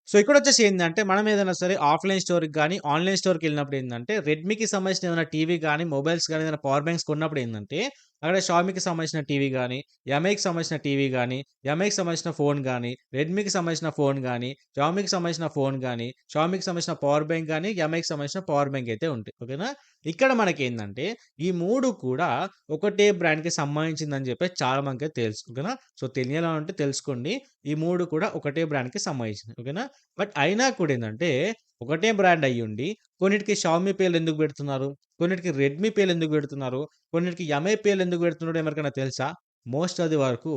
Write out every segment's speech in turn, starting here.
So, ఇక్కడొచ్చేసి ఏందంటే, మనం ఏదైనా సరే ఆఫ్‌లైన్ స్టోర్‌కి గాని, ఆన్‌లైన్ స్టోర్‌కెళ్ళినప్పుడు ఏందంటే, రెడ్మీకి సంబంధించిన ఏదైనా టీవీ గాని, మొబైల్స్ గాని, ఏదైనా పవర్ బ్యాంక్స్ కొన్నప్పుడు ఏందంటే, అక్కడ షామీకి సంబంధించిన టీవీ గాని, ఎంఐకి సంబంధించిన టీవీ గాని, ఎంఐకి సంబంధించిన ఫోన్ గాని, రెడ్మీకి సంబంధించిన ఫోన్ గాని, షామీకి సంబంధించిన ఫోన్ గాని, షామీకి సంబంధించిన పవర్ బ్యాంక్ గాని, ఎంఐకి సంబంధించిన పవర్ బ్యాంక్ అయితే ఉంటాయి. ఓకేనా? ఇక్కడ మనకేందంటే, ఈ 3 కూడా ఒకటే బ్రాండ్‌కి సంబంధించిందని చెప్పేసి చాలా మందికైతే తెలుసు. ఓకేనా? సో, తెలియాలా అంటే తెలుసుకోండి. ఈ 3 కూడా ఒకటే బ్రాండ్‌కి సంబంధించినయి. ఓకేనా? బట్ అయినా కూడా ఏందంటే, ఒకటే బ్రాండ్ అయ్యుండి, కొన్నిటికి షామీ పేర్లెందుకు పెడుతున్నారు? కొన్నిటికి రెడ్మీ పేర్లెందుకు పెడుతున్నారు? కొన్నిటికి ఎంఐ పేర్లెందుకు పెడుతున్నారో ఎవరికైనా తెలుసా? మోస్ట్ ఆఫ్ ది వరకు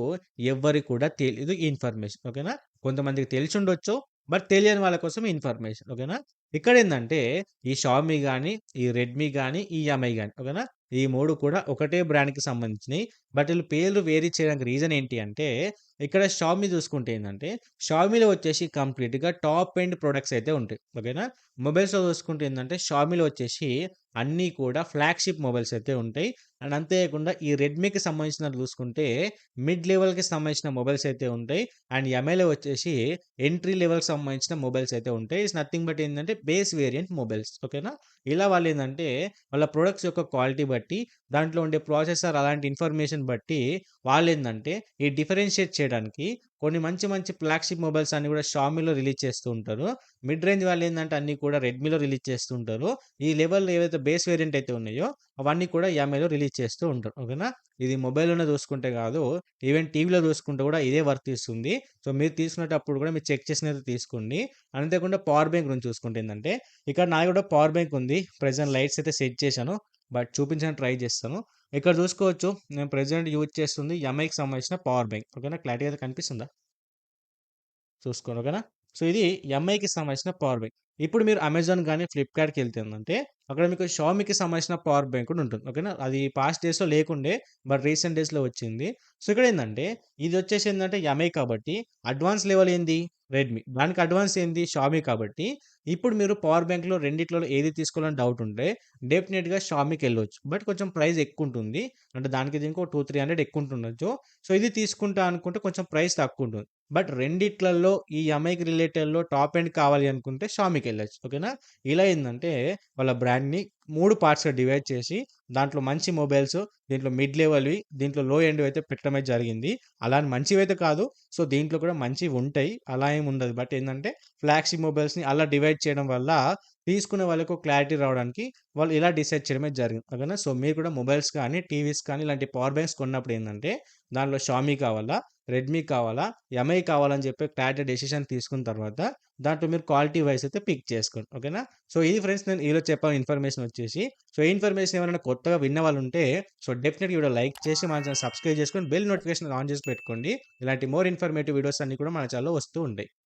ఎవ్వరికి కూడా తెలీదు ఈ ఇన్ఫర్మేషన్. ఓకేనా? కొంతమందికి తెలిసుండొచ్చు. బట్ తెలియని వాళ్ళ కోసం ఈ ఇన్ఫర్మేషన్. ఓకేనా? ఇక్కడేందంటే, ఈ షామీ గాని, ఈ రెడ్మీ గాని, ఈ ఎంఐ గాని. ఓకేనా? ఈ 3 కూడా ఒకటే బ్రాండ్‌కి సంబంధించినయి. బట్ ఈళ్ళు పేర్లు వేరీ చేయడానికి రీజన్ ఏంటి అంటే, ఇక్కడ షామీ చూసుకుంటే ఏందంటే, షామీలో వచ్చేసి కంప్లీట్‌గా టాప్ ఎండ్ ప్రొడక్ట్స్ అయితే ఉంటాయి. ఓకేనా? మొబైల్స్‌లో చూసుకుంటే ఏందంటే, షామీలో వచ్చేసి అన్నీ కూడా ఫ్లాగ్‌షిప్ మొబైల్స్ అయితే ఉంటాయి. అండ్ అంతే కాకుండా ఈ రెడ్మీకి సంబంధించినవి చూసుకుంటే, మిడ్ లెవెల్‌కి సంబంధించిన మొబైల్స్ అయితే ఉంటాయి. అండ్ ఎంఐలో వచ్చేసి ఎంట్రీ లెవెల్‌కి సంబంధించిన మొబైల్స్ అయితే ఉంటాయి. ఇట్స్ నథింగ్ బట్ ఏందంటే, బేస్ వేరియంట్ మొబైల్స్. ఓకేనా? ఇలా వాళ్ళేందంటే, వాళ్ళ ప్రొడక్ట్స్ యొక్క క్వాలిటీ బట్టి, దాంట్లో ఉండే ప్రాసెసర్ అలాంటి ఇన్ఫర్మేషన్ బట్టి వాళ్ళేందంటే, ఈ డిఫరెన్షియేట్ చేయడానికి కొన్ని మంచి మంచి ఫ్లాగ్‌షిప్ మొబైల్స్ అన్ని కూడా షామీలో రిలీజ్ చేస్తూ ఉంటారు. మిడ్ రేంజ్ వాళ్ళేందంటే అన్నీ కూడా రెడ్మీలో రిలీజ్ చేస్తూ ఉంటారు. ఈ లెవెల్ ఏవైతే బేస్ వేరియంట్ అయితే ఉన్నాయో, అవన్నీ కూడా ఎంఐలో రిలీజ్ చేస్తూ ఉంటారు. ఓకేనా? ఇది మొబైల్‌లోనే చూసుకుంటే కాదు, ఈవెన్ టీవీలో చూసుకుంటే కూడా ఇదే వర్తిస్తుంది. సో, మీరు తీసుకునేటప్పుడు కూడా మీరు చెక్ చేసినైతే తీసుకోండి. అంతేకాకుండా పవర్ బ్యాంక్ గురించి చూసుకుంటే ఏందంటే, ఇక్కడ నాది కూడా పవర్ బ్యాంక్ ఉంది. ప్రెజెంట్ లైట్స్ అయితే సెట్ చేశాను. బట్ చూపించడానికి ట్రై చేస్తాను. ఇక్కడ చూసుకోవచ్చు. నేను ప్రెజెంట్ యూజ్ చేస్తుంది ఎంఐకి సంబంధించిన పవర్ బ్యాంక్. ఓకేనా? క్లారిటీగా అయితే కనిపిస్తుందా? చూసుకోండి. ఓకేనా? సో, ఇది ఎంఐకి సంబంధించిన పవర్ బ్యాంక్. ఇప్పుడు మీరు అమెజాన్ గాని, ఫ్లిప్‌కార్ట్‌కెళ్తే ఏందంటే, అక్కడ మీకు షామీకి సంబంధించిన పవర్ బ్యాంక్ కూడా ఉంటుంది. ఓకేనా? అది పాస్ట్ డేస్‌లో లేకుండే. బట్ రీసెంట్ డేస్‌లో వచ్చింది. సో, ఇక్కడేందంటే, ఇదొచ్చేసి ఏందంటే ఎంఐ కాబట్టి, అడ్వాన్స్ లెవెల్ ఏంది? రెడ్మీ. దానికి అడ్వాన్స్ ఏంది? షామీ కాబట్టి, ఇప్పుడు మీరు పవర్ బ్యాంక్‌లో రెండిట్లలో ఏది తీసుకోవాలని డౌట్ ఉంటే, డెఫినిట్‌గా షామీకెళ్ళొచ్చు. బట్ కొంచెం ప్రైస్ ఎక్కువుంటుంది. అంటే దానికి దీనికి ఒక 2, 300 ఎక్కువుంటుండొచ్చు. సో, ఇది తీసుకుంటా అనుకుంటే కొంచెం ప్రైస్ తక్కువుంటుంది. బట్ రెండిట్లల్లో ఈ ఎంఐకి రిలేటెడ్‌లో టాప్ ఎండ్ కావాలి అనుకుంటే షామీకెళ్ళొచ్చు. ఓకేనా? ఇలా ఏందంటే వాళ్ళ బ్రాండ్‌ని 3 పార్ట్స్‌గా డివైడ్ చేసి దాంట్లో మంచి మొబైల్స్, దీంట్లో మిడ్ లెవెల్‌వి, దీంట్లో లో ఎండ్‌వి అయితే పెట్టడం అయితే జరిగింది. అలా అని మంచివైతే కాదు. సో, దీంట్లో కూడా మంచివుంటాయి. అలా ఏమి ఉండదు. బట్ ఏందంటే ఫ్లాగ్‌షిప్ మొబైల్స్‌ని అలా డివైడ్ చేయడం వల్ల తీసుకునే వాళ్ళకి ఒక క్లారిటీ రావడానికి వాళ్ళు ఇలా డిసైడ్ చేయడమే జరిగింది. ఓకేనా? సో, మీరు కూడా మొబైల్స్ కానీ, టీవీస్ కానీ ఇలాంటి పవర్ బ్యాంక్స్ కొన్నప్పుడు ఏందంటే దాంట్లో షామీ కావాలా? రెడ్మీ కావాలా? ఎంఐ కావాలని చెప్పి క్లారిటీ డెసిషన్ తీసుకున్న తర్వాత, దాంట్లో మీరు క్వాలిటీ వైస్ అయితే పిక్ చేసుకోండి. ఓకేనా? సో, ఇది ఫ్రెండ్స్ నేను ఈరోజు చెప్పిన ఇన్ఫర్మేషన్ వచ్చేసి. సో, ఈ ఇన్ఫర్మేషన్ ఎవరైనా కొత్తగా విన్న వాళ్ళుంటే, సో, డెఫినెట్‌గా ఈ వీడియో లైక్ చేసి మన ఛానెల్ సబ్స్క్రైబ్ చేసుకొని, బెల్ నోటిఫికేషన్ ఆన్ చేసి పెట్టుకోండి. ఇలాంటి మోర్ ఇన్ఫర్మేటివ్ వీడియోస్ అన్నీ కూడా మన ఛానెల్‌లో వస్తూ ఉంటాయి.